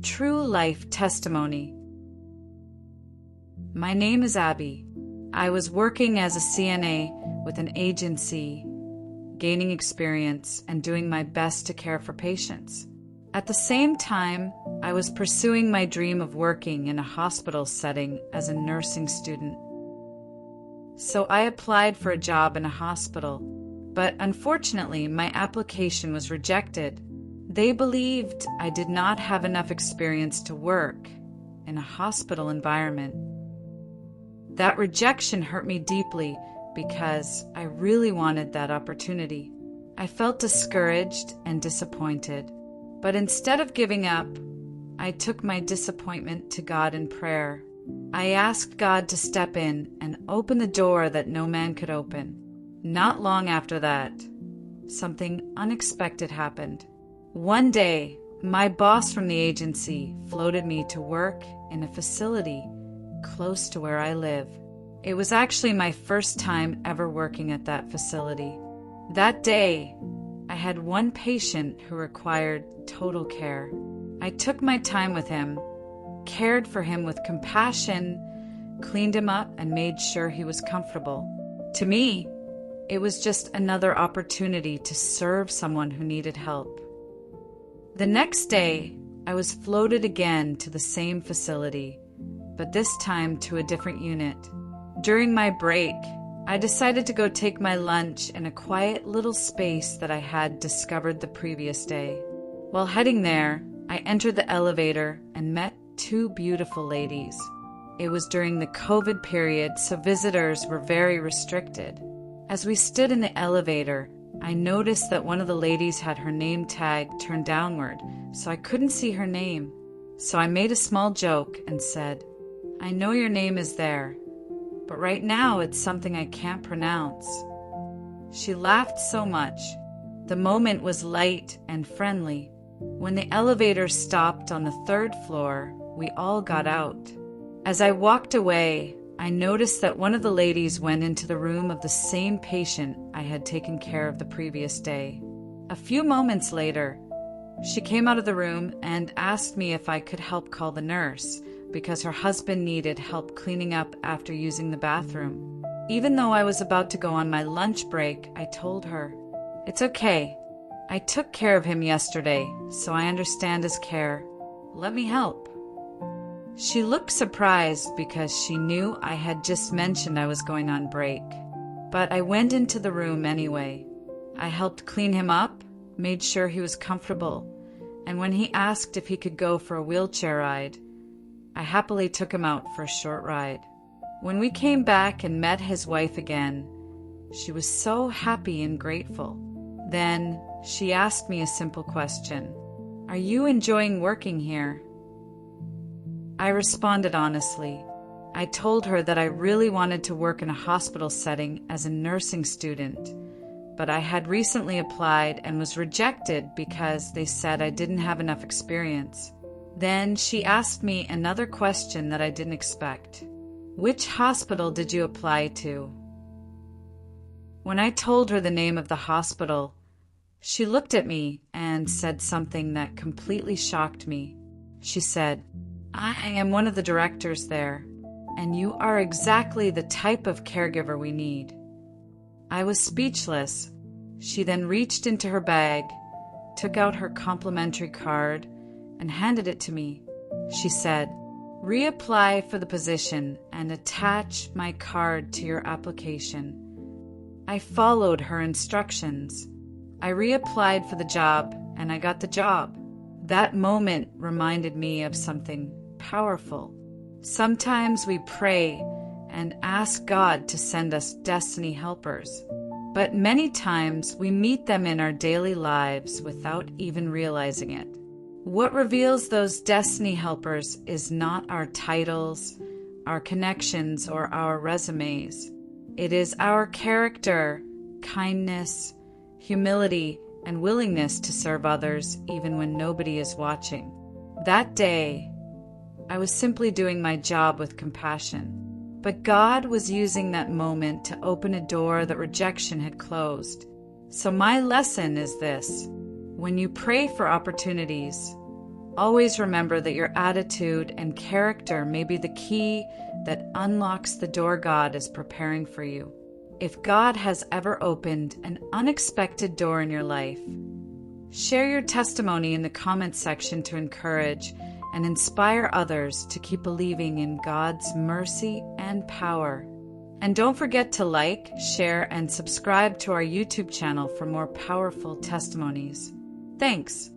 True life testimony. My name is Abby. I was working as a CNA with an agency, gaining experience and doing my best to care for patients. At the same time, I was pursuing my dream of working in a hospital setting as a nursing student. So I applied for a job in a hospital, but unfortunately my application was rejected. They believed I did not have enough experience to work in a hospital environment. That rejection hurt me deeply because I really wanted that opportunity. I felt discouraged and disappointed, but instead of giving up, I took my disappointment to God in prayer. I asked God to step in and open the door that no man could open. Not long after that, something unexpected happened. One day, my boss from the agency floated me to work in a facility close to where I live. It was actually my first time ever working at that facility. That day, I had one patient who required total care. I took my time with him, cared for him with compassion, cleaned him up, and made sure he was comfortable. To me, it was just another opportunity to serve someone who needed help. The next day, I was floated again to the same facility, but this time to a different unit. During my break, I decided to go take my lunch in a quiet little space that I had discovered the previous day. While heading there, I entered the elevator and met two beautiful ladies. It was during the COVID period, so visitors were very restricted. As we stood in the elevator, I noticed that one of the ladies had her name tag turned downward, so I couldn't see her name. So I made a small joke and said, "I know your name is there, but right now it's something I can't pronounce." She laughed so much. The moment was light and friendly. When the elevator stopped on the third floor, we all got out. As I walked away, I noticed that one of the ladies went into the room of the same patient I had taken care of the previous day. A few moments later, she came out of the room and asked me if I could help call the nurse because her husband needed help cleaning up after using the bathroom. Even though I was about to go on my lunch break, I told her, "It's okay. I took care of him yesterday, so I understand his care. Let me help." She looked surprised because she knew I had just mentioned I was going on break. But I went into the room anyway. I helped clean him up, made sure he was comfortable, and when he asked if he could go for a wheelchair ride, I happily took him out for a short ride. When we came back and met his wife again, she was so happy and grateful. Then she asked me a simple question. "Are you enjoying working here?" I responded honestly. I told her that I really wanted to work in a hospital setting as a nursing student, but I had recently applied and was rejected because they said I didn't have enough experience. Then she asked me another question that I didn't expect. "Which hospital did you apply to?" When I told her the name of the hospital, she looked at me and said something that completely shocked me. She said, "I am one of the directors there, and you are exactly the type of caregiver we need." I was speechless. She then reached into her bag, took out her complimentary card, and handed it to me. She said, "Reapply for the position and attach my card to your application." I followed her instructions. I reapplied for the job, and I got the job. That moment reminded me of something powerful. Sometimes we pray and ask God to send us destiny helpers, but many times we meet them in our daily lives without even realizing it. What reveals those destiny helpers is not our titles, our connections, or our resumes. It is our character, kindness, humility, and willingness to serve others even when nobody is watching. That day, I was simply doing my job with compassion, but God was using that moment to open a door that rejection had closed. So my lesson is this: when you pray for opportunities, Always remember that your attitude and character may be the key that unlocks the door God is preparing for you. If God has ever opened an unexpected door in your life, share your testimony in the comments section to encourage and inspire others to keep believing in God's mercy and power. And don't forget to like, share, and subscribe to our YouTube channel for more powerful testimonies. Thanks.